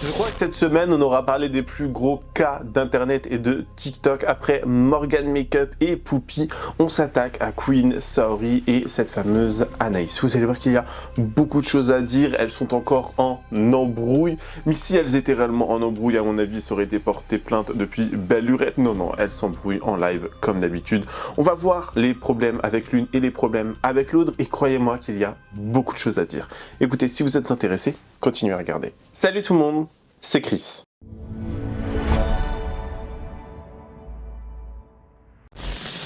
Je crois que cette semaine, on aura parlé des plus gros cas d'internet et de TikTok. Après Morgan Makeup et Poupy, on s'attaque à Queen Saori et cette fameuse Anaïs. Vous allez voir qu'il y a beaucoup de choses à dire, elles sont encore en embrouille. Mais si elles étaient réellement en embrouille, à mon avis, ça aurait été porté plainte depuis belle lurette. Non, non, elles s'embrouillent en live comme d'habitude. On va voir les problèmes avec l'une et les problèmes avec l'autre. Et croyez-moi qu'il y a beaucoup de choses à dire. Écoutez, si vous êtes intéressés, continuez à regarder. Salut tout le monde, c'est Chris.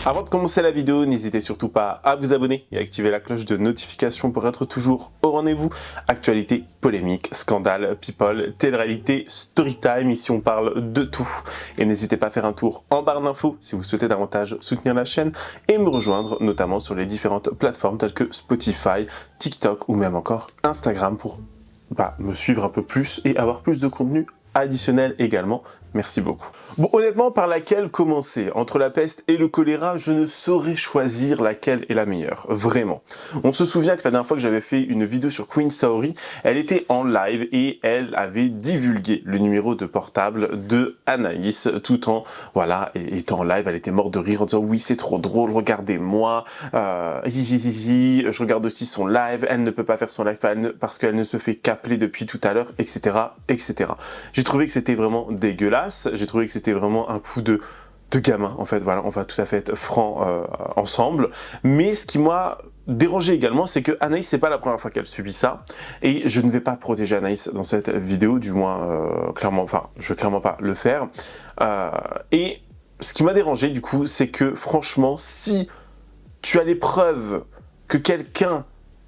Avant de commencer la vidéo, n'hésitez surtout pas à vous abonner et à activer la cloche de notification pour être toujours au rendez-vous. Actualité, polémique, scandale, people, télé-réalité, storytime, ici on parle de tout. Et n'hésitez pas à faire un tour en barre d'infos si vous souhaitez davantage soutenir la chaîne et me rejoindre notamment sur les différentes plateformes telles que Spotify, TikTok ou même encore Instagram pour me suivre un peu plus et avoir plus de contenu additionnel également. Merci beaucoup. Bon, honnêtement, par laquelle commencer? Entre la peste et le choléra, je ne saurais choisir laquelle est la meilleure. Vraiment. On se souvient que la dernière fois que j'avais fait une vidéo sur Queen Saori, elle était en live et elle avait divulgué le numéro de portable de Anaïs tout en, voilà, étant en live, elle était morte de rire en disant oui, c'est trop drôle, regardez-moi, je regarde aussi son live, elle ne peut pas faire son live parce qu'elle ne se fait qu'appeler depuis tout à l'heure, etc., etc. J'ai trouvé que c'était vraiment dégueulasse. J'ai trouvé que c'était vraiment un coup de gamin, en fait, voilà, on va tout à fait être franc ensemble. Mais ce qui m'a dérangé également, c'est que Anaïs, c'est pas la première fois qu'elle subit ça, et je ne vais pas protéger Anaïs dans cette vidéo, du moins, clairement, enfin, je vais clairement pas le faire. Et ce qui m'a dérangé, du coup, c'est que, franchement, si tu as les preuves que quelqu'un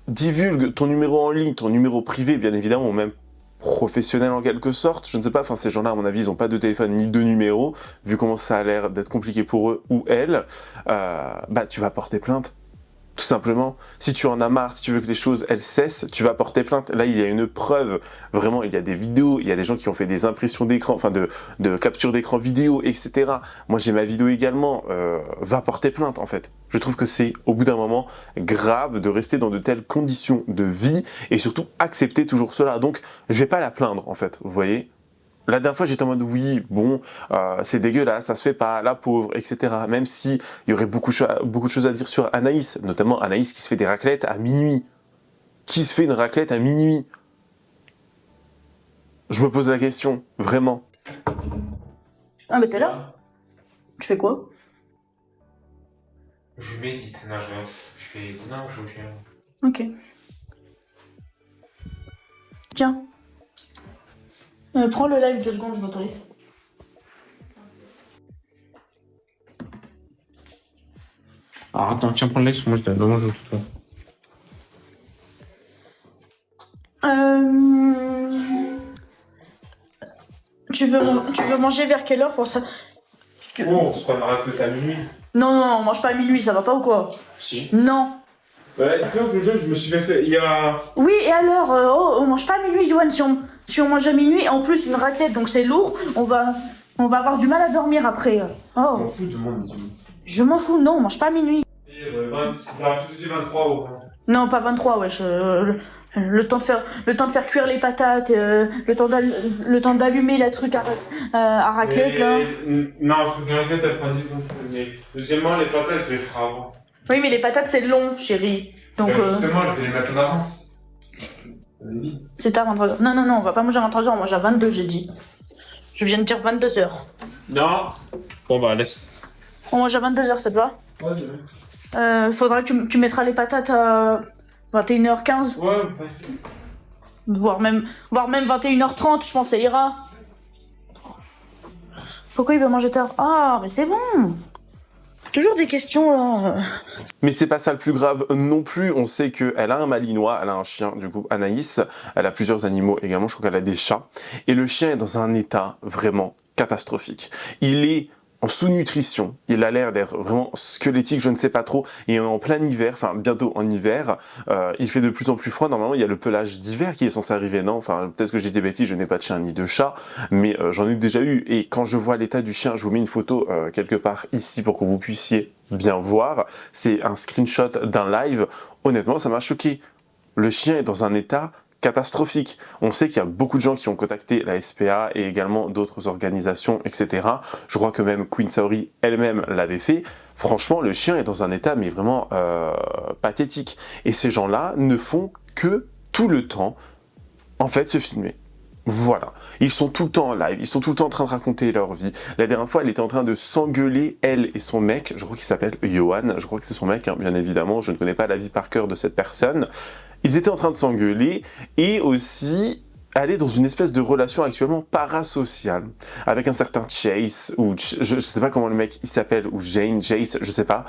divulgue ton numéro en ligne, ton numéro privé, bien évidemment, ou même professionnel en quelque sorte, je ne sais pas, enfin ces gens-là à mon avis ils n'ont pas de téléphone ni de numéro, vu comment ça a l'air d'être compliqué pour eux ou elles, tu vas porter plainte, tout simplement. Si tu en as marre, si tu veux que les choses elles cessent, tu vas porter plainte. Là il y a une preuve, vraiment il y a des vidéos, il y a des gens qui ont fait des impressions d'écran, enfin de capture d'écran vidéo, etc. Moi j'ai ma vidéo également, va porter plainte en fait. Je trouve que c'est, au bout d'un moment, grave de rester dans de telles conditions de vie et surtout accepter toujours cela. Donc, je vais pas la plaindre, en fait, vous voyez. La dernière fois, j'étais en mode, oui, bon, c'est dégueulasse, ça se fait pas, la pauvre, etc. Même si il y aurait beaucoup de choses à dire sur Anaïs, notamment Anaïs qui se fait des raclettes à minuit. Qui se fait une raclette à minuit? Je me pose la question, vraiment. Ah, mais t'es là? Tu fais quoi? Je médite, non, je fais... Non, je viens. Ok. Tiens. Prends le live 2 secondes, je m'autorise. Alors attends, tiens, prends le live, moi je dois manger tout toi. Tu veux manger vers quelle heure pour ça? Oh, on se prendra un peu à minuit. Non, non, on mange pas à minuit, ça va pas ou quoi? Si. Non. Ouais, tu vois, le jeu, je me suis fait... Il y a... Oui, et alors, on mange pas à minuit, Johan. Si on mange à minuit, en plus une raclette, donc c'est lourd, on va avoir du mal à dormir après. Je Oh. m'en fous de mon midi. Je m'en fous, non, on mange pas à minuit. Et 23 au moins. Non, pas 23, wesh. Le temps de faire cuire les patates, le temps d'allumer la truc à raclette, là. Non, la raclette, elle prend 10 minutes. Mais deuxièmement, les patates, je les ferai avant. Oui, mais les patates, c'est long, chérie. Donc, justement, je vais les mettre en avance. c'est tard, 23h. Non, non, non, on va pas manger à 23h, on mange à 22, j'ai dit. Je viens de dire 22h. Non. Bon, bah, laisse. On mange à 22h, ça te va? Ouais, c'est vrai. Faudra que tu mettras les patates à 21h15. Ouais, Voire même 21h30, je pense, ça ira. Pourquoi il veut manger tard? Ah, mais c'est bon. Toujours des questions, là. Mais c'est pas ça le plus grave non plus, on sait qu'elle a un malinois, elle a un chien, du coup Anaïs, elle a plusieurs animaux également, je crois qu'elle a des chats, et le chien est dans un état vraiment catastrophique. Il est en sous-nutrition, il a l'air d'être vraiment squelettique, je ne sais pas trop, et en plein hiver, enfin bientôt en hiver, il fait de plus en plus froid, normalement il y a le pelage d'hiver qui est censé arriver, non? Enfin peut-être que je dis des bêtises, je n'ai pas de chien ni de chat, mais j'en ai déjà eu, et quand je vois l'état du chien, je vous mets une photo quelque part ici pour que vous puissiez bien voir, c'est un screenshot d'un live, honnêtement ça m'a choqué. Le chien est dans un état catastrophique. On sait qu'il y a beaucoup de gens qui ont contacté la SPA et également d'autres organisations, etc. Je crois que même Queen Saori elle-même l'avait fait. Franchement, le chien est dans un état mais vraiment pathétique. Et ces gens-là ne font que tout le temps, en fait, se filmer. Voilà, ils sont tout le temps en live, ils sont tout le temps en train de raconter leur vie. La dernière fois, elle était en train de s'engueuler, elle et son mec, je crois qu'il s'appelle Johan, je crois que c'est son mec, hein, bien évidemment, je ne connais pas la vie par cœur de cette personne. Ils étaient en train de s'engueuler et aussi aller dans une espèce de relation actuellement parasociale avec un certain Chase, ou je sais pas comment le mec il s'appelle, ou Jane, Jace, je sais pas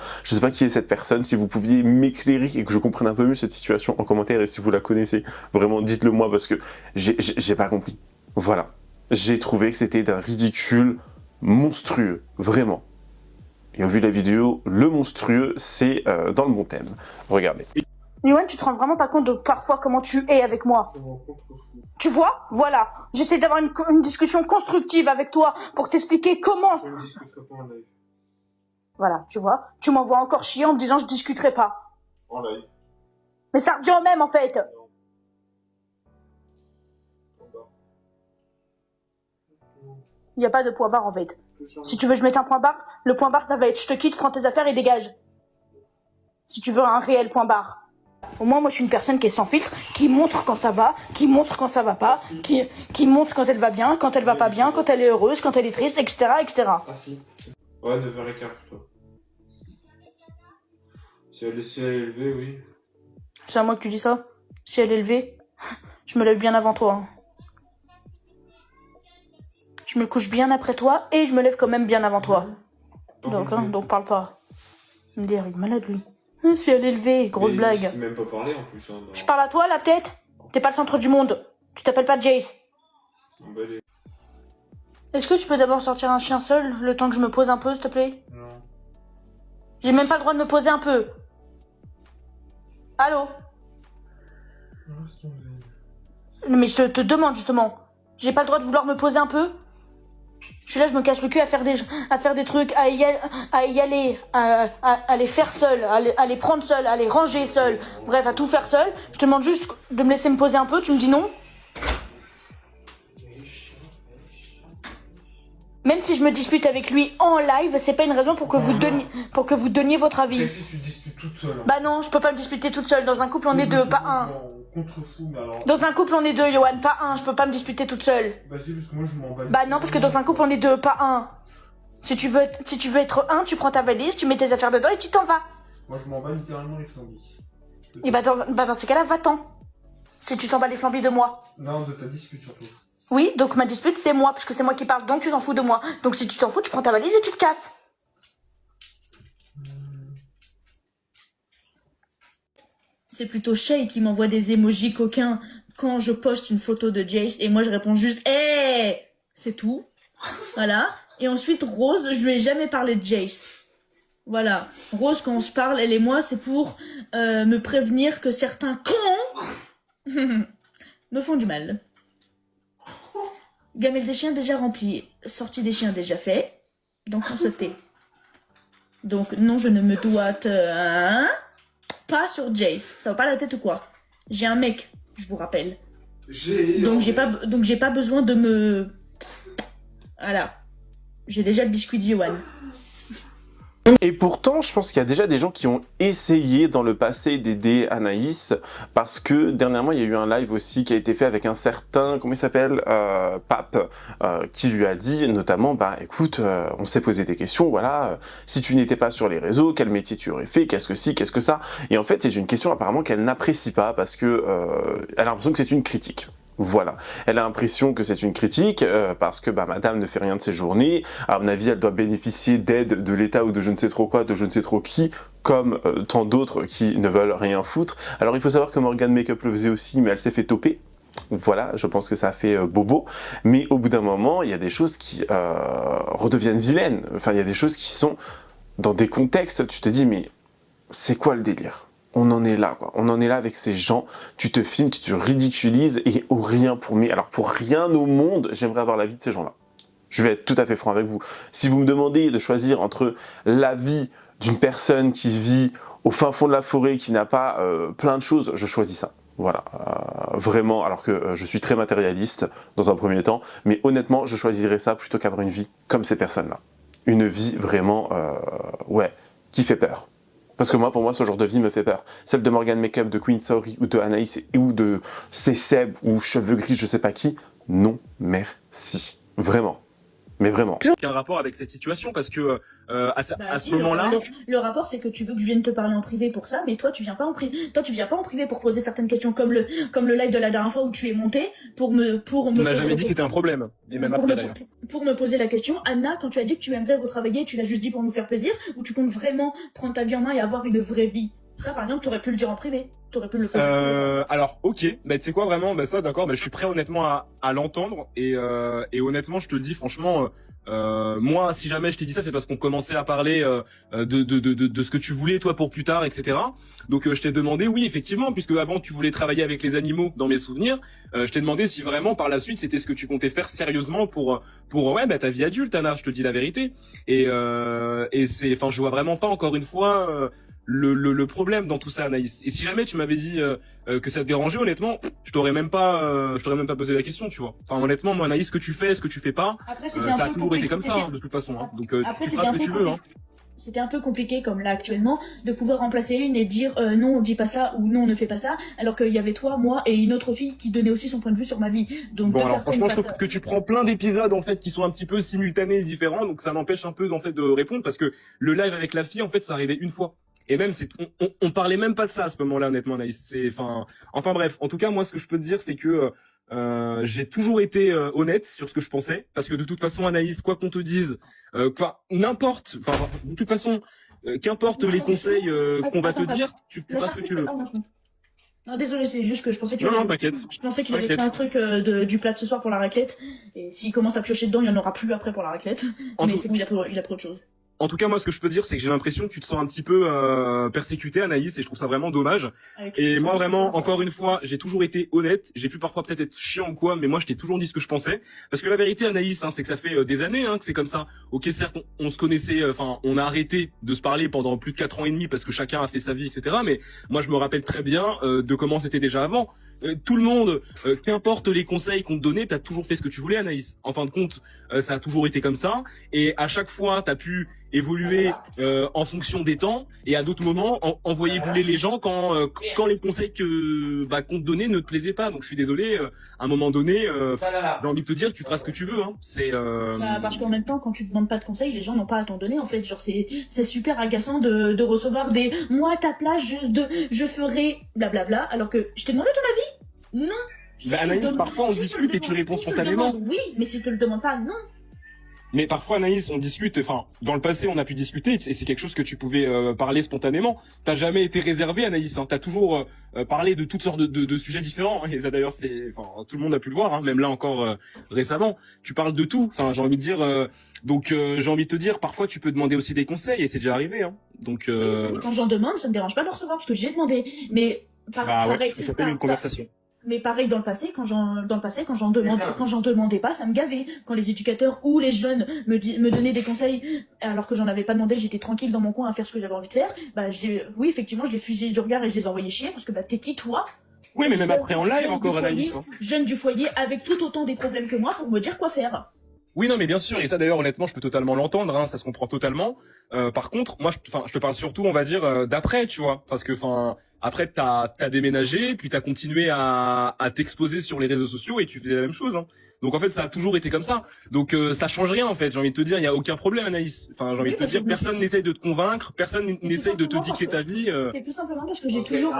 qui est cette personne. Si vous pouviez m'éclairer et que je comprenne un peu mieux cette situation en commentaire, et si vous la connaissez, vraiment dites-le moi parce que j'ai pas compris. Voilà, j'ai trouvé que c'était d'un ridicule monstrueux, vraiment. Et au vu de la vidéo, le monstrueux, c'est dans le bon thème. Regardez. Yoann, tu te rends vraiment pas compte de parfois comment tu es avec moi. Tu vois? Voilà. J'essaie d'avoir une discussion constructive avec toi pour t'expliquer comment. Je ne discuterai pas en live. Voilà, tu vois? Tu m'envoies encore chier en me disant je discuterai pas. En live. Mais ça revient au même en fait. Il n'y a pas de point barre en fait. Si tu veux que je mette un point barre, le point barre ça va être je te quitte, prends tes affaires et dégage. Si tu veux un réel point barre. Au moins, moi, je suis une personne qui est sans filtre, qui montre quand ça va, qui montre quand ça va pas, qui montre quand elle va bien, quand elle va pas bien, quand elle est heureuse, quand elle est triste, etc., etc. Ah si. Ouais, 9h15 pour toi. Si elle est élevée, oui. C'est à moi que tu dis ça? Si elle est levée, je me lève bien avant toi. Hein. Je me couche bien après toi et je me lève quand même bien avant toi. Donc parle pas. Il me dit, il est malade, lui. Si elle est levée, grosse blague. Je même pas parlé en plus. Hein, je parle à toi, la tête. T'es pas le centre du monde. Tu t'appelles pas Jace. Est-ce que tu peux d'abord sortir un chien seul, le temps que je me pose un peu, s'il te plaît? Non. J'ai même pas le droit de me poser un peu. Allô? Non, mais je te demande, justement. J'ai pas le droit de vouloir me poser un peu? Je suis là, je me cache le cul à faire des trucs, à y aller, à les faire seul, à les prendre seul, à les ranger seul, bref, à tout faire seul. Je te demande juste de me laisser me poser un peu, tu me dis non? Même si je me dispute avec lui en live, c'est pas une raison pour que vous donniez votre avis. Et si tu disputes toute seule? Bah non, je peux pas me disputer toute seule. Dans un couple, on est deux, pas un. Dans un couple, on est deux, Yoann, pas un. Je peux pas me disputer toute seule. Bah si, parce que moi je m'en bats. Bah non, parce que dans un couple, on est deux, pas un. Si tu veux être un, tu prends ta valise, tu mets tes affaires dedans et tu t'en vas. Moi je m'en bats littéralement les flambis. Et bah dans ces cas-là, va-t'en. Si tu t'en bats les flambis de moi. Non, de ta dispute surtout. Oui, donc ma dispute, c'est moi, parce que c'est moi qui parle, donc tu t'en fous de moi. Donc si tu t'en fous, tu prends ta valise et tu te casses. C'est plutôt Shay qui m'envoie des emojis coquins quand je poste une photo de Jace et moi je réponds juste hey, c'est tout. Voilà. Et ensuite Rose, je lui ai jamais parlé de Jace. Voilà. Rose, quand on se parle, elle et moi, c'est pour me prévenir que certains cons me font du mal. Gamelle des chiens déjà remplie, sortie des chiens déjà fait, donc on se tait. Donc non, je ne me dois pas sur Jace. Ça va pas la tête ou quoi? J'ai un mec, je vous rappelle. Donc j'ai pas besoin de me... Voilà. J'ai déjà le biscuit de Yoann. Et pourtant, je pense qu'il y a déjà des gens qui ont essayé dans le passé d'aider Anaïs, parce que dernièrement, il y a eu un live aussi qui a été fait avec un certain, comment il s'appelle, Pape, qui lui a dit notamment, bah écoute, on s'est posé des questions, voilà, si tu n'étais pas sur les réseaux, quel métier tu aurais fait, qu'est-ce que ci, qu'est-ce que ça? Et en fait, c'est une question apparemment qu'elle n'apprécie pas, parce que elle a l'impression que c'est une critique. Voilà, elle a l'impression que c'est une critique parce que bah, madame ne fait rien de ses journées, à mon avis elle doit bénéficier d'aide de l'État ou de je ne sais trop quoi, de je ne sais trop qui, comme tant d'autres qui ne veulent rien foutre. Alors il faut savoir que Morgan Makeup le faisait aussi, mais elle s'est fait toper. Voilà, je pense que ça a fait bobo, mais au bout d'un moment, il y a des choses qui redeviennent vilaines, enfin il y a des choses qui sont dans des contextes, tu te dis mais c'est quoi le délire ? On en est là, quoi. On en est là avec ces gens. Tu te filmes, tu te ridiculises et au rien pour moi. Alors pour rien au monde, j'aimerais avoir l'avis de ces gens-là. Je vais être tout à fait franc avec vous. Si vous me demandez de choisir entre l'avis d'une personne qui vit au fin fond de la forêt, qui n'a pas plein de choses, je choisis ça. Voilà, vraiment, alors que je suis très matérialiste dans un premier temps, mais honnêtement, je choisirais ça plutôt qu'avoir une vie comme ces personnes-là. Une vie vraiment, ouais, qui fait peur. Parce que moi, pour moi, ce genre de vie me fait peur. Celle de Morgan Makeup, de Queen Saori, ou de Anaïs, ou de Seb, ou Cheveux Gris, je sais pas qui, non, merci. Vraiment. Mais vraiment. Aucun rapport avec cette situation parce que à ce Si, moment-là, le rapport, c'est que tu veux que je vienne te parler en privé pour ça, mais toi, tu viens pas en privé. Toi, tu viens pas en privé pour poser certaines questions, comme le live de la dernière fois où tu es monté pour me. on n'a jamais dit que c'était un problème. Et même après d'ailleurs. Pour me poser la question, Anna, quand tu as dit que tu aimerais retravailler, tu l'as juste dit pour nous faire plaisir, ou tu comptes vraiment prendre ta vie en main et avoir une vraie vie? Ça, par exemple, tu aurais pu le dire en privé. Tu aurais pu le poser. Alors, ok, bah tu sais quoi vraiment, bah ça d'accord, bah je suis prêt honnêtement à l'entendre et honnêtement je te le dis franchement, moi si jamais je t'ai dit ça c'est parce qu'on commençait à parler de ce que tu voulais toi pour plus tard, etc. Donc je t'ai demandé, oui effectivement, puisque avant tu voulais travailler avec les animaux dans mes souvenirs, je t'ai demandé si vraiment par la suite c'était ce que tu comptais faire sérieusement pour ouais bah ta vie adulte Anna, je te dis la vérité et c'est, enfin je vois vraiment pas encore une fois. Le problème dans tout ça, Anaïs. Et si jamais tu m'avais dit que ça te dérangeait, honnêtement, je t'aurais même pas posé la question, tu vois. Enfin, honnêtement, moi, Anaïs, ce que tu fais, ce que tu fais pas, Après, c'était un t'as peu toujours été compliqué. comme ça, hein, de toute façon. Hein. Donc, Après, tu c'était feras un ce que peu tu veux, hein. C'était un peu compliqué, comme là actuellement, de pouvoir remplacer une et dire non, on dit pas ça ou non, on ne fait pas ça, alors qu'il y avait toi, moi et une autre fille qui donnait aussi son point de vue sur ma vie. Donc, Bon, deux alors personnes franchement, je face trouve que tu prends plein d'épisodes en fait qui sont un petit peu simultanés et différents, donc ça m'empêche un peu en fait de répondre parce que le live avec la fille, en fait, ça arrivait une fois. Et même, on parlait même pas de ça à ce moment-là, honnêtement, Anaïs. Enfin bref. En tout cas, moi, ce que je peux te dire, c'est que j'ai toujours été honnête sur ce que je pensais, parce que de toute façon, Anaïs, quoi qu'on te dise, n'importe, enfin, de toute façon, qu'importe les conseils qu'on va te dire, tu feras ce que tu veux. Non, désolé, c'est juste que je pensais qu'il Non, t'inquiète. Je pensais qu'il avait fait un truc du plat de ce soir pour la raclette, et s'il commence à piocher dedans, il y en aura plus après pour la raclette. Mais c'est bon, il a pris autre chose. En tout cas, moi, ce que je peux dire, c'est que j'ai l'impression que tu te sens un petit peu persécuté, Anaïs, et je trouve ça vraiment dommage. Et moi, vraiment, encore une fois, j'ai toujours été honnête. J'ai pu parfois peut-être être chiant ou quoi, mais moi, je t'ai toujours dit ce que je pensais. Parce que la vérité, Anaïs, hein, c'est que ça fait des années que c'est comme ça. Ok, certes, on se connaissait, enfin, on a arrêté de se parler pendant plus de 4 ans et demi parce que chacun a fait sa vie, etc. Mais moi, je me rappelle très bien de comment c'était déjà avant. Tout le monde, qu'importe les conseils qu'on te donnait, t'as toujours fait ce que tu voulais, Anaïs. En fin de compte, ça a toujours été comme ça. Et à chaque fois, t'as pu évoluer en fonction des temps. Et à d'autres moments, envoyer bouler les gens quand les conseils qu'on te donnait ne te plaisaient pas. Donc je suis désolé. À un moment donné, j'ai envie de te dire, tu feras ce que tu veux. Hein. Parce qu'en même temps, quand tu demandes pas de conseils, les gens n'ont pas à t'en donner. En fait, genre c'est super agaçant de recevoir des moi à ta place, je ferai blablabla, alors que je t'ai demandé ton avis. Non. Bah, Anaïs, parfois on discute et tu réponds spontanément. Oui, mais si je te le demande pas, non. Mais parfois, Anaïs, on discute, enfin, dans le passé, on a pu discuter, et c'est quelque chose que tu pouvais parler spontanément. T'as jamais été réservé, Anaïs, hein. T'as toujours parlé de toutes sortes de sujets différents, et ça d'ailleurs, tout le monde a pu le voir, hein, même là encore récemment. Tu parles de tout, enfin, j'ai envie de dire, j'ai envie de te dire, parfois tu peux demander aussi des conseils, et c'est déjà arrivé, hein. Donc, quand j'en demande, ça me dérange pas de recevoir, parce que j'ai demandé, mais ouais, ça s'appelle une conversation. Mais pareil dans le passé, quand j'en demandais pas, ça me gavait. Quand les éducateurs ou les jeunes me donnaient des conseils, alors que j'en avais pas demandé, j'étais tranquille dans mon coin à faire ce que j'avais envie de faire, oui, effectivement, je les fusillais du regard et je les envoyais chier, parce que t'es qui, toi? Oui, mais même après en live encore, Anaïs. Jeune du foyer, avec tout autant des problèmes que moi, pour me dire quoi faire. Oui, non, mais bien sûr, et ça d'ailleurs, honnêtement, je peux totalement l'entendre, hein, ça se comprend totalement. Par contre, moi, je te parle surtout, on va dire, d'après, tu vois, parce que, après, t'as déménagé, puis t'as continué à t'exposer sur les réseaux sociaux et tu faisais la même chose. Hein. Donc en fait, ça a toujours été comme ça. Donc ça change rien en fait. J'ai envie de te dire, il y a aucun problème, Anaïs. Enfin, j'ai envie de te dire, personne n'essaye de te convaincre, personne n'essaye de te dicter ta vie. C'est tout simplement parce que j'ai toujours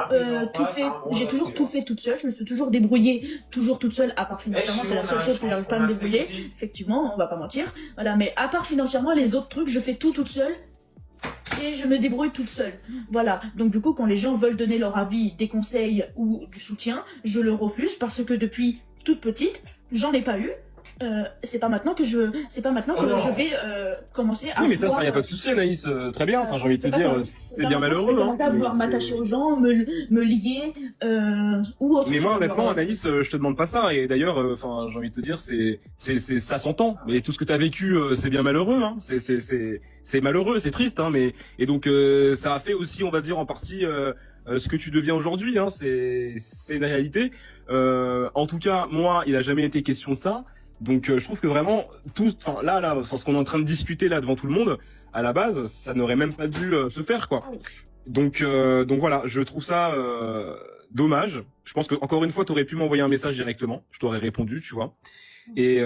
tout fait toute seule. Je me suis toujours débrouillée, toujours toute seule. À part financièrement, c'est la seule chose que j'arrive pas à me débrouiller. Effectivement, on va pas mentir. Voilà, mais à part financièrement, les autres trucs, je fais tout toute seule. Et je me débrouille toute seule. Voilà. Donc du coup, quand les gens veulent donner leur avis, des conseils ou du soutien, je le refuse parce que depuis toute petite, j'en ai pas eu. C'est pas maintenant que je vais commencer à. Oui, mais ça, y a pas de souci, Anaïs. Très bien. Enfin, j'ai envie de te dire, c'est bien malheureux. Je vais pouvoir m'attacher aux gens, me lier ou autre. Mais moi, honnêtement, Anaïs, je te demande pas ça. Et d'ailleurs, enfin, j'ai envie de te dire, ça s'entend. Mais tout ce que t'as vécu, c'est bien malheureux. Hein. C'est malheureux, c'est triste. Hein. Mais et donc, ça a fait aussi, on va dire, en partie ce que tu deviens aujourd'hui, hein, c'est une réalité. En tout cas, moi, il a jamais été question de ça. Donc, je trouve que vraiment, enfin là, enfin, ce qu'on est en train de discuter là devant tout le monde, à la base, ça n'aurait même pas dû se faire, quoi. Donc voilà, je trouve ça dommage. Je pense que encore une fois, t'aurais pu m'envoyer un message directement, je t'aurais répondu, tu vois. Et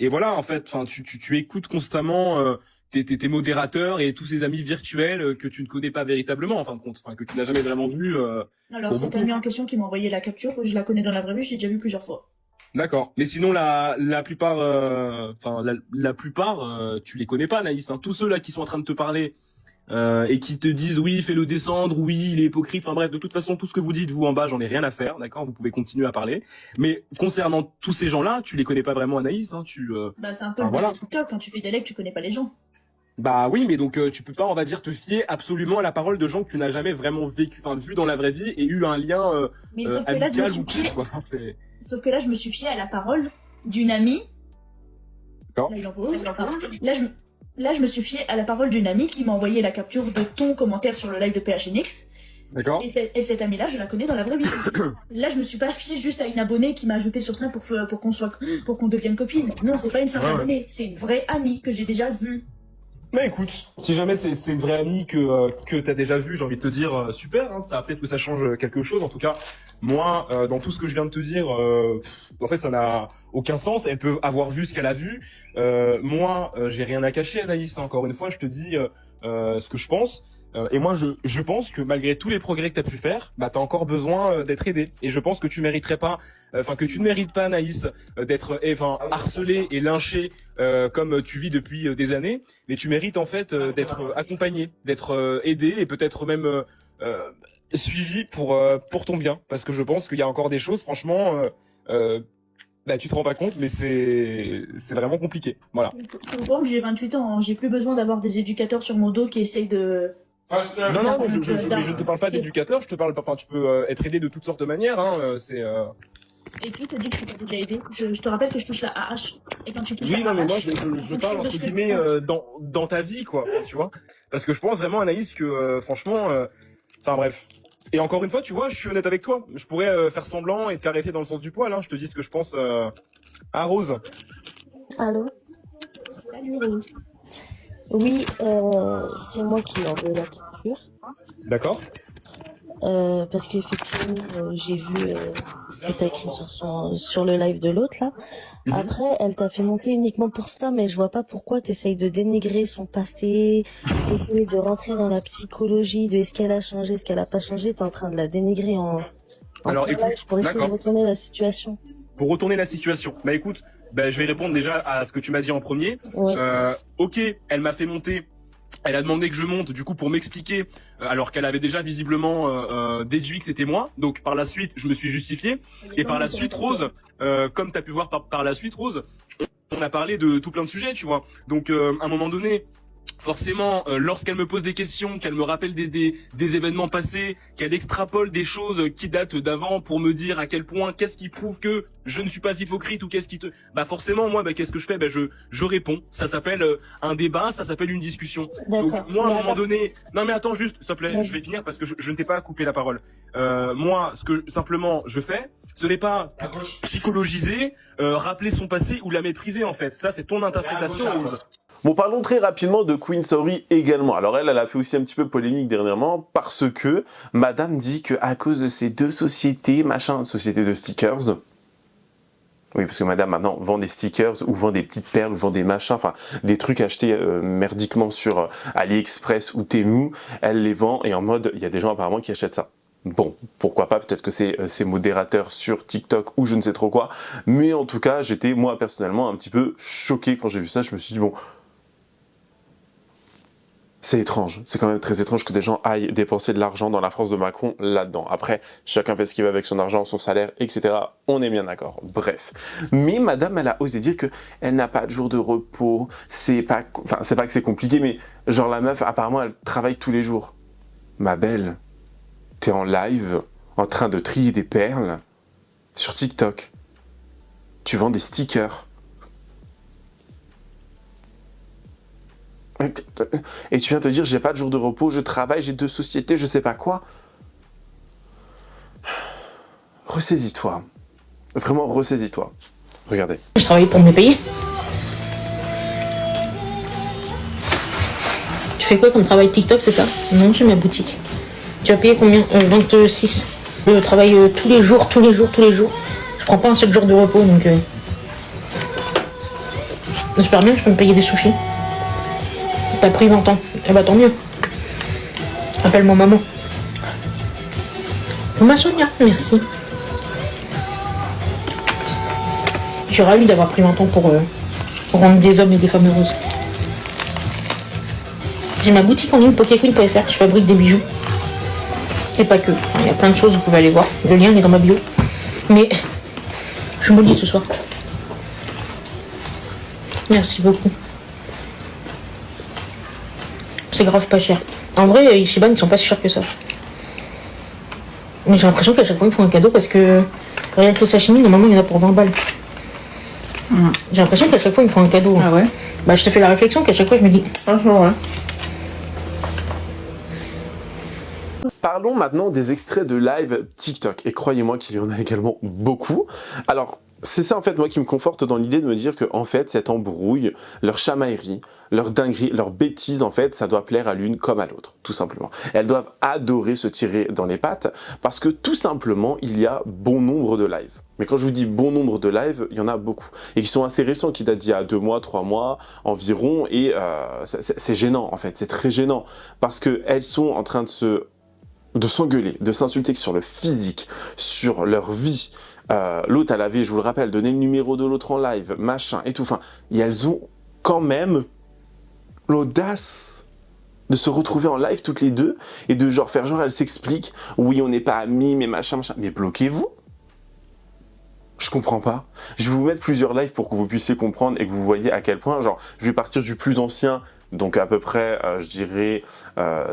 voilà, en fait, enfin, tu écoutes constamment tes modérateurs et tous ces amis virtuels que tu ne connais pas véritablement, en fin de compte, enfin que tu n'as jamais vraiment vu. Alors cet ami en question qui m'a envoyé la capture, je la connais dans la vraie vie, je l'ai déjà vu plusieurs fois. D'accord. Mais sinon, la plupart, enfin la plupart, tu les connais pas, Naïs. Hein. Tous ceux là qui sont en train de te parler et qui te disent oui, fais-le descendre, oui, il est hypocrite. Enfin bref, de toute façon, tout ce que vous dites, vous en bas, j'en ai rien à faire, d'accord. Vous pouvez continuer à parler. Mais concernant tous ces gens-là, tu les connais pas vraiment, Anaïs. Hein. Bah c'est un peu voilà. TikTok, quand tu fais des lives, tu connais pas les gens. Bah oui, mais donc tu peux pas, on va dire, te fier absolument à la parole de gens que tu n'as jamais vraiment vécu, enfin vu dans la vraie vie et eu un lien mais sauf que là, je me amical suis ou fiée... quoi. Sauf que là, je me suis fiée à la parole d'une amie. D'accord. Là, il en pose. Là, je me suis fiée à la parole d'une amie qui m'a envoyé la capture de ton commentaire sur le live de PHNX. D'accord. Et cette amie-là, je la connais dans la vraie vie. Là, je me suis pas fiée juste à une abonnée qui m'a ajouté sur Snap pour qu'on devienne copine. Non, c'est pas une simple abonnée, c'est une vraie amie que j'ai déjà vue. Mais écoute, si jamais c'est une vraie amie que t'as déjà vue, j'ai envie de te dire super, hein, ça peut-être que ça change quelque chose. En tout cas, moi, dans tout ce que je viens de te dire, en fait, ça n'a aucun sens. Elle peut avoir vu ce qu'elle a vu. Moi, j'ai rien à cacher, Anaïs. Encore une fois, je te dis ce que je pense. Et moi, je pense que malgré tous les progrès que tu as pu faire, bah, tu as encore besoin d'être aidé. Et je pense que tu mériterais pas, enfin que tu ne mérites pas, Anaïs, d'être harcelé et lynché comme tu vis depuis des années. Mais tu mérites en fait d'être accompagné, d'être aidé et peut-être même suivi pour ton bien. Parce que je pense qu'il y a encore des choses, franchement, bah, tu te rends pas compte, mais c'est vraiment compliqué. Voilà. Bon, j'ai 28 ans, hein. J'ai plus besoin d'avoir des éducateurs sur mon dos qui essayent de... Non, mais je ne te parle pas d'éducateur, je te parle, enfin, tu peux être aidé de toutes sortes de manières, hein, Et qui te dit que je t'ai déjà aidé? Je te rappelle que je touche la AH. Et quand tu touches oui, la non, mais moi, AH, je parle, entre guillemets, dans ta vie, quoi, tu vois. Parce que je pense vraiment, Anaïs, que, franchement, enfin, bref. Et encore une fois, tu vois, je suis honnête avec toi. Je pourrais faire semblant et te caresser dans le sens du poil, hein. Je te dis ce que je pense à Rose. Allô? Salut Rose. Oui, c'est moi qui ai envoyé la capture. D'accord. Parce qu'effectivement, j'ai vu que t'as écrit sur le live de l'autre là. Après, elle t'a fait monter uniquement pour ça, mais je vois pas pourquoi t'essayes de dénigrer son passé, d'essayer de rentrer dans la psychologie de est-ce qu'elle a changé, est-ce qu'elle a pas changé. T'es en train de la dénigrer en Alors, plein écoute, live pour essayer de d'accord. retourner la situation. Pour retourner la situation. Bah écoute, bah, je vais répondre déjà à ce que tu m'as dit en premier. Ouais. Ok, elle m'a fait monter. Elle a demandé que je monte, du coup, pour m'expliquer, alors qu'elle avait déjà visiblement déduit que c'était moi. Donc, par la suite, je me suis justifié. Et par la suite, Rose, comme tu as pu voir par la suite, Rose, on a parlé de tout plein de sujets, tu vois. Donc, à un moment donné, forcément, lorsqu'elle me pose des questions, qu'elle me rappelle des événements passés, qu'elle extrapole des choses qui datent d'avant pour me dire à quel point, qu'est-ce qui prouve que je ne suis pas hypocrite ou qu'est-ce qui te... Bah forcément, moi, bah, qu'est-ce que je fais? Bah je réponds. Ça s'appelle un débat, ça s'appelle une discussion. Donc moi, à un moment donné... Non mais attends juste, s'il te plaît, je vais finir parce que je ne t'ai pas coupé la parole. Moi, ce que simplement je fais, ce n'est pas psychologiser, rappeler son passé ou la mépriser en fait. Ça, c'est ton interprétation, Rose. Bon, parlons très rapidement de Queen Saori également. Alors elle a fait aussi un petit peu polémique dernièrement parce que madame dit que à cause de ces deux sociétés, machin, société de stickers, oui, parce que madame maintenant vend des stickers ou vend des petites perles ou vend des machins, enfin des trucs achetés merdiquement sur AliExpress ou Temu, elle les vend et en mode, il y a des gens apparemment qui achètent ça. Bon, pourquoi pas, peut-être que c'est ces modérateurs sur TikTok ou je ne sais trop quoi, mais en tout cas, j'étais moi personnellement un petit peu choqué quand j'ai vu ça, je me suis dit bon... C'est étrange, c'est quand même très étrange que des gens aillent dépenser de l'argent dans la France de Macron là-dedans. Après, chacun fait ce qu'il veut avec son argent, son salaire, etc. On est bien d'accord, bref. Mais madame, elle a osé dire qu'elle n'a pas de jour de repos, c'est pas que c'est compliqué, mais genre la meuf, apparemment, elle travaille tous les jours. Ma belle, t'es en live, en train de trier des perles, sur TikTok. Tu vends des stickers. Et tu viens te dire, j'ai pas de jour de repos, je travaille, j'ai 2 sociétés, je sais pas quoi. Ressaisis-toi. Vraiment, ressaisis-toi. Regardez. Je travaille pour me payer. Tu fais quoi comme travail TikTok, c'est ça? Non, j'ai ma boutique. Tu vas payer combien? 26. Je travaille tous les jours. Je prends pas un seul jour de repos, donc... J'espère bien que je peux me payer des sushis. T'as pris 20 ans. Eh bah tant mieux. Appelle-moi maman. Ma Sonia, merci. Je suis ravie d'avoir pris 20 ans pour rendre des hommes et des femmes heureuses. J'ai ma boutique en ligne pokéqueen.fr, je fabrique des bijoux. Et pas que. Il y a plein de choses, vous pouvez aller voir. Le lien est dans ma bio. Mais je suis maudite ce soir. Merci beaucoup. C'est grave pas cher. En vrai, Ichiban, ils sont pas si chers que ça. Mais j'ai l'impression qu'à chaque fois, ils font un cadeau parce que rien que le sashimi, normalement, il y en a pour 20 balles. J'ai l'impression qu'à chaque fois, ils me font un cadeau. Ah ouais? Bah, je te fais la réflexion qu'à chaque fois, je me dis... Ah, c'est vrai. Parlons maintenant des extraits de live TikTok. Et croyez-moi qu'il y en a également beaucoup. Alors, c'est ça en fait moi qui me conforte dans l'idée de me dire que en fait cette embrouille, leur chamaillerie, leur dinguerie, leur bêtise en fait, ça doit plaire à l'une comme à l'autre, tout simplement. Elles doivent adorer se tirer dans les pattes parce que tout simplement il y a bon nombre de lives. Mais quand je vous dis bon nombre de lives, il y en a beaucoup. Et qui sont assez récents, qui datent d'il y a 2 mois, 3 mois environ. Et c'est gênant en fait, c'est très gênant. Parce qu'elles sont en train de s'engueuler, de s'insulter sur le physique, sur leur vie. L'autre, elle avait, je vous le rappelle, donné le numéro de l'autre en live, machin et tout. Enfin, et elles ont quand même l'audace de se retrouver en live toutes les deux et de genre faire genre, elles s'expliquent. Oui, on n'est pas amis, mais machin, machin. Mais bloquez-vous. Je comprends pas. Je vais vous mettre plusieurs lives pour que vous puissiez comprendre et que vous voyez à quel point, genre, je vais partir du plus ancien. Donc à peu près, je dirais,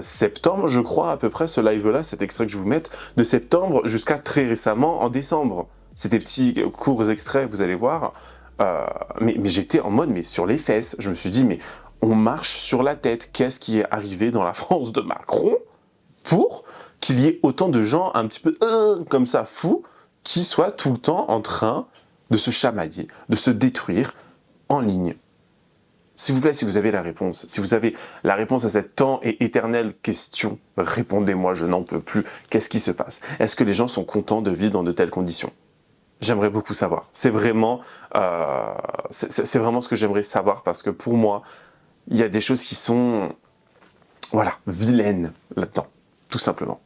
septembre, je crois, à peu près, ce live-là, cet extrait que je vais vous mettre, de septembre jusqu'à très récemment, en décembre. C'est des petits courts extraits, vous allez voir. Mais j'étais en mode, mais sur les fesses. Je me suis dit, mais on marche sur la tête. Qu'est-ce qui est arrivé dans la France de Macron pour qu'il y ait autant de gens un petit peu comme ça, fous, qui soient tout le temps en train de se chamailler, de se détruire en ligne? S'il vous plaît, si vous avez la réponse, si vous avez la réponse à cette tant et éternelle question, répondez-moi, je n'en peux plus. Qu'est-ce qui se passe? Est-ce que les gens sont contents de vivre dans de telles conditions? J'aimerais beaucoup savoir. C'est vraiment ce que j'aimerais savoir parce que pour moi, il y a des choses qui sont, voilà, vilaines là-dedans, tout simplement.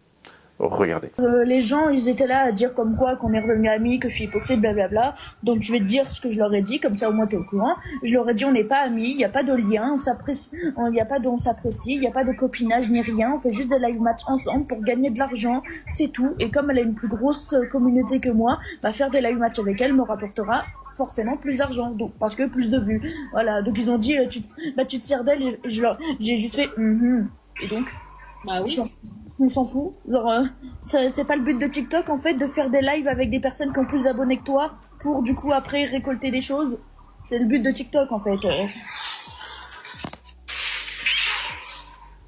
Regardez. Les gens, ils étaient là à dire comme quoi qu'on est revenu amis, que je suis hypocrite, blablabla. Donc je vais te dire ce que je leur ai dit, comme ça au moins t'es au courant. Je leur ai dit on n'est pas amis, il n'y a pas de lien, on s'apprécie, il n'y a pas de on s'apprécie, il n'y a pas de copinage ni rien, on fait juste des live matchs ensemble pour gagner de l'argent, c'est tout. Et comme elle a une plus grosse communauté que moi, bah faire des live matchs avec elle me rapportera forcément plus d'argent, donc parce que plus de vues. Voilà, donc ils ont dit tu te sers d'elle et j'ai juste fait et donc Bah oui. on s'en fout. Genre, c'est pas le but de TikTok en fait de faire des lives avec des personnes qui ont plus d'abonnés que toi pour du coup après récolter des choses. C'est le but de TikTok en fait.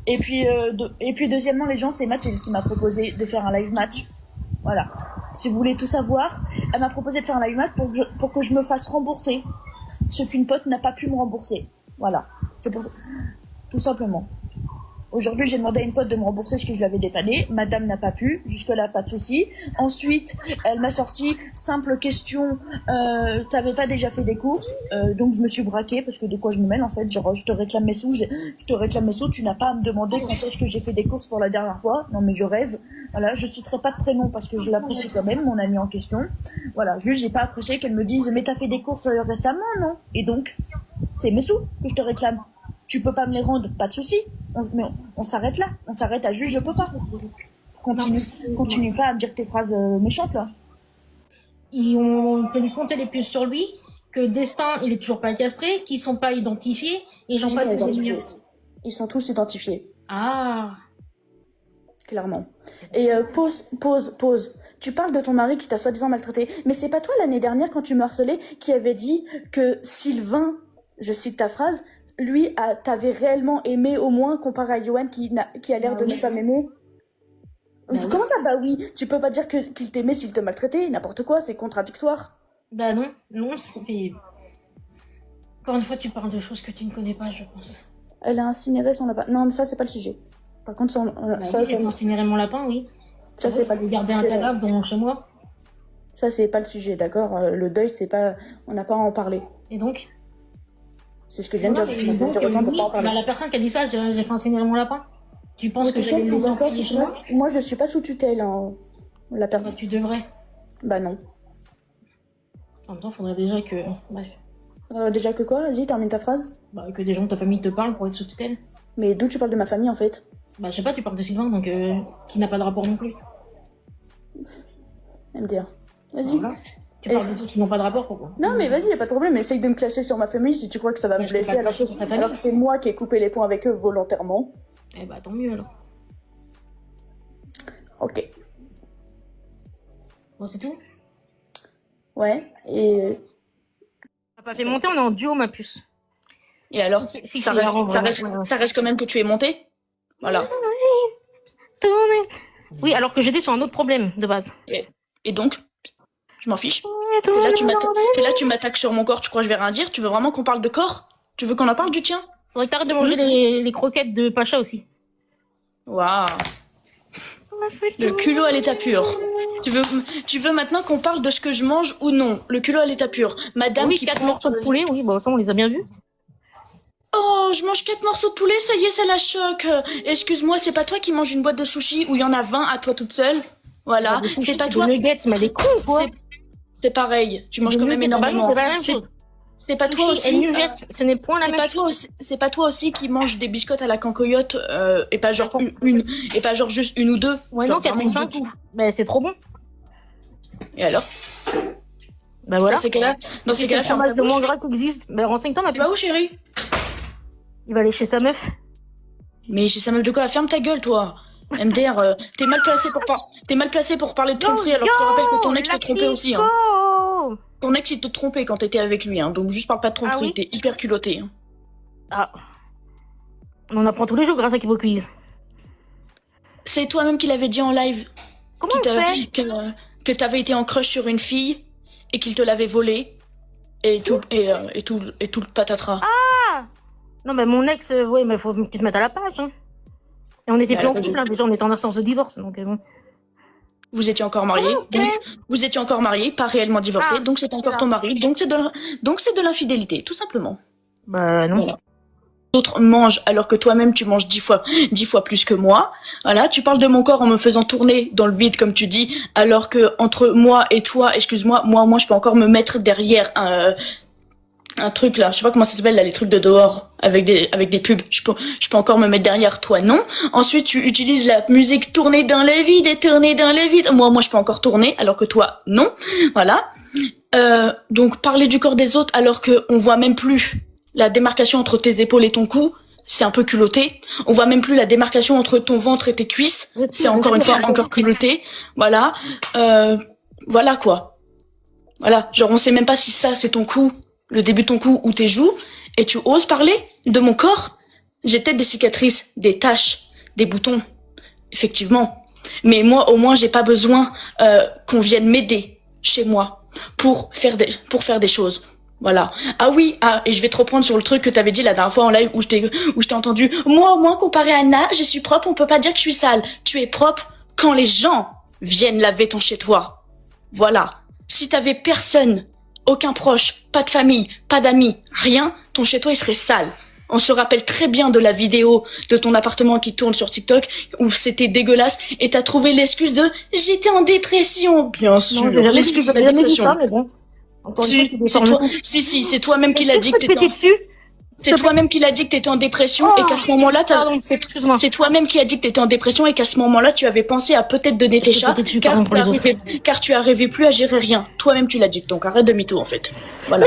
Et puis deuxièmement, les gens, c'est Mathilde qui m'a proposé de faire un live match. Voilà. Si vous voulez tout savoir, elle m'a proposé de faire un live match pour que je me fasse rembourser ce qu'une pote n'a pas pu me rembourser. Voilà. C'est pour ça. Tout simplement. Aujourd'hui, j'ai demandé à une pote de me rembourser ce que je lui avais dépanné. Madame n'a pas pu. Jusque-là, pas de souci. Ensuite, elle m'a sorti simple question. T'avais pas déjà fait des courses? Donc, je me suis braquée parce que de quoi je me mêle en fait. Genre, je te réclame mes sous. Je te réclame mes sous. Tu n'as pas à me demander quand est-ce que j'ai fait des courses pour la dernière fois. Non, mais je rêve. Voilà, je citerai pas de prénom parce que je l'apprécie quand même, mon ami en question. Voilà, juste j'ai pas apprécié qu'elle me dise mais t'as fait des courses récemment, non? Et donc, c'est mes sous que je te réclame. Tu peux pas me les rendre, pas de souci. Mais on s'arrête là. On s'arrête à juste je peux pas. Continue pas à me dire tes phrases méchantes là. On peut lui compter les puces sur lui, que Destin, il est toujours pas castré, qu'ils sont pas identifiés, et j'en passe des millions. Ils sont tous identifiés. Ah. Clairement. Et pause. Tu parles de ton mari qui t'a soi-disant maltraité. Mais c'est pas toi l'année dernière quand tu me harcelais qui avait dit que Sylvain, je cite ta phrase, lui, t'avais réellement aimé au moins comparé à Yoann qui a l'air Bah de ne oui. pas m'aimer? Bah oui. Comment ça, bah oui? Tu peux pas dire qu'il t'aimait s'il te maltraitait, n'importe quoi, c'est contradictoire. Bah non, non, c'est... Encore une fois, tu parles de choses que tu ne connais pas, je pense. Elle a incinéré son lapin. Non, mais ça, c'est pas le sujet. Par contre, Bah ça, oui, ça, j'ai incinéré mon lapin, oui. ça, c'est pas Je vais garder un c'est- cadavre chez moi. ça, c'est pas le sujet, d'accord? Le deuil, c'est pas, on n'a pas à en parler. Et donc C'est ce que je viens de dire. Voilà, Je et viens de donc, dire aux gens de oui, pas en parler. bah, la personne qui a dit ça, j'ai fait incinérer mon lapin. Tu penses Mais que tu sais, j'allais je suis les d'accord. envoyer chez moi? Moi, je suis pas sous tutelle, hein, la Bah, personne. tu devrais. Bah non. En même temps, faudrait déjà que... Bref. Déjà que quoi? Vas-y, termine ta phrase. Bah, que des gens de ta famille te parlent pour être sous tutelle. Mais d'où tu parles de ma famille, en fait? Bah, je sais pas, tu parles de Sylvain, donc qui n'a pas de rapport non plus. MDR. Vas-y. Voilà. Tu parles de gens qui n'ont pas de rapport, pourquoi? Non, mais vas-y, y a pas de problème. Essaye de me clasher sur ma famille si tu crois que ça va Mais me je t'ai blesser, pas alors clashé sur ta famille. alors que c'est moi qui ai coupé les ponts avec eux volontairement. Eh bah, tant mieux alors. Ok. Bon, c'est tout. Ouais. Et T'as pas fait monter, on est en duo, ma puce. alors, Si, ça c'est reste, marrant, ça vraiment. reste- ça reste quand même que tu es monté. Voilà. Oui, alors que j'étais sur un autre problème de base. Et donc, je m'en fiche. T'es là, tu m'attaques sur mon corps. Tu crois que je vais rien dire? Tu veux vraiment qu'on parle de corps? Tu veux qu'on en parle du tien? Faudrait que t'arrêtes de manger les croquettes de Pacha aussi. Waouh. Le culot à l'état pur. Tu veux maintenant qu'on parle de ce que je mange ou non? Le culot à l'état pur. Madame Oui, qui 4 prend... morceaux de poulet, oui, bah ça on les a bien vus. Oh, je mange 4 morceaux de poulet, ça y est, ça la choque. Excuse-moi, c'est pas toi qui manges une boîte de sushis où il y en a 20 à toi toute seule? Voilà, c'est pas toi. Des nuggets, mais des cons, quoi. C'est pareil, tu manges Des quand même nuggets, bah non, énormément. c'est pas la même C'est chose. c'est pas toi Sushi et aussi. nuggets, ce n'est point la même chose. C'est pas toi aussi qui mange des biscottes à la cancoyote et pas genre une et pas genre juste une ou deux. Ouais, genre non, 4 vraiment ou 5. beaucoup. Bah c'est trop bon. Et alors? Bah voilà. Dans ces cas-là, C'est le ferme ta fromage le bouche. moins gras qui existe. Bah renseigne-toi, ma Tu vas puce. où, chérie? Il va aller chez sa meuf. Mais j'ai ça meuf de quoi? Ferme ta gueule, toi. MDR, t'es mal placé pour parler de tromperie, alors je te rappelle que ton ex te trompait aussi, hein. Oh Ton ex, il te trompait quand t'étais avec lui, hein. Donc juste parle pas de tromperie, Ah oui? t'es hyper culotté, hein. Ah. On en apprend tous les jours grâce à Kibo Quiz. C'est toi-même qui l'avais dit en live. Comment on fait? Que t'avais été en crush sur une fille et qu'il te l'avait volée. Et tout le patatras. Non, mais mon ex, ouais, mais faut que tu te mettes à la page. Hein. Et on était Mais plus en alors, couple, hein. Déjà on était en instance de divorce, donc bon. Vous étiez encore mariés, vous étiez encore mariés, pas réellement divorcés, Ah, donc c'est encore ton mari, donc c'est de l'infidélité, tout simplement. Bah non. Voilà. D'autres mangent alors que toi-même tu manges 10 fois plus que moi. Voilà, tu parles de mon corps en me faisant tourner dans le vide comme tu dis, alors que entre moi et toi, excuse-moi, moi je peux encore me mettre derrière un truc là, je sais pas comment ça s'appelle là, les trucs de dehors avec des pubs. Je peux encore me mettre derrière, toi non. Ensuite tu utilises la musique tourner dans le vide et tourner dans le vide. Moi je peux encore tourner alors que toi non. Voilà. Donc parler du corps des autres alors que on voit même plus la démarcation entre tes épaules et ton cou, c'est un peu culotté. On voit même plus la démarcation entre ton ventre et tes cuisses, c'est encore une fois encore culotté. Voilà. Voilà quoi. Voilà, genre on sait même pas si ça c'est ton cou, le début de ton cou ou tes joues, et tu oses parler de mon corps? J'ai peut-être des cicatrices, des taches, des boutons, effectivement. Mais moi, au moins, j'ai pas besoin qu'on vienne m'aider chez moi pour faire des choses. Voilà. Ah oui, et je vais te reprendre sur le truc que t'avais dit la dernière fois en live où je t'ai entendu. Moi, au moins, comparé à Anna, je suis propre, on peut pas dire que je suis sale. Tu es propre quand les gens viennent laver ton chez toi. Voilà. Si t'avais personne, aucun proche, pas de famille, pas d'amis, rien, ton chez toi il serait sale. On se rappelle très bien de la vidéo de ton appartement qui tourne sur TikTok où c'était dégueulasse et t'as trouvé l'excuse de j'étais en dépression. Bien sûr, l'excuse de la dépression. Ça, mais bon. Encore une fois, C'est toi. Si, c'est toi-même qui l'a dit que t'étais. dessus. C'est toi-même qui l'a dit que t'étais en dépression et qu'à ce moment-là, Excuse-moi. c'est toi-même qui a dit que t'étais en dépression et qu'à ce moment-là, tu avais pensé à peut-être donner tes chats car tu arrivais plus à gérer rien. Toi-même tu l'as dit, donc arrête de mytho en fait. Voilà.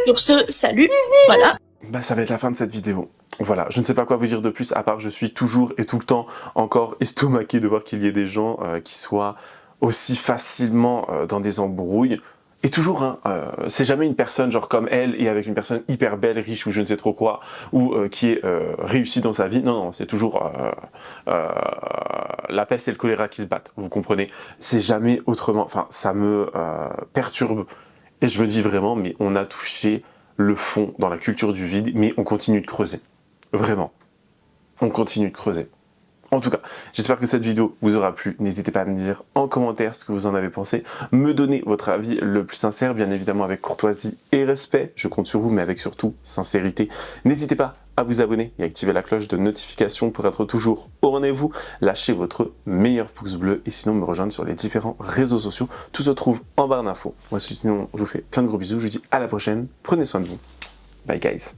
Sur ce, salut. Voilà. Bah ça va être la fin de cette vidéo. Voilà, je ne sais pas quoi vous dire de plus, à part que je suis toujours et tout le temps encore estomaqué de voir qu'il y ait des gens qui soient aussi facilement dans des embrouilles. Et toujours, hein, c'est jamais une personne genre comme elle et avec une personne hyper belle, riche ou je ne sais trop quoi, ou qui est réussie dans sa vie. Non, non, c'est toujours la peste et le choléra qui se battent, vous comprenez. C'est jamais autrement, enfin ça me perturbe. Et je me dis vraiment, mais on a touché le fond dans la culture du vide, mais on continue de creuser. Vraiment. On continue de creuser. En tout cas, j'espère que cette vidéo vous aura plu. N'hésitez pas à me dire en commentaire ce que vous en avez pensé. Me donner votre avis le plus sincère, bien évidemment avec courtoisie et respect. Je compte sur vous, mais avec surtout sincérité. N'hésitez pas à vous abonner et activer la cloche de notification pour être toujours au rendez-vous. Lâchez votre meilleur pouce bleu et sinon me rejoindre sur les différents réseaux sociaux. Tout se trouve en barre d'infos. Moi sinon, je vous fais plein de gros bisous. Je vous dis à la prochaine. Prenez soin de vous. Bye guys.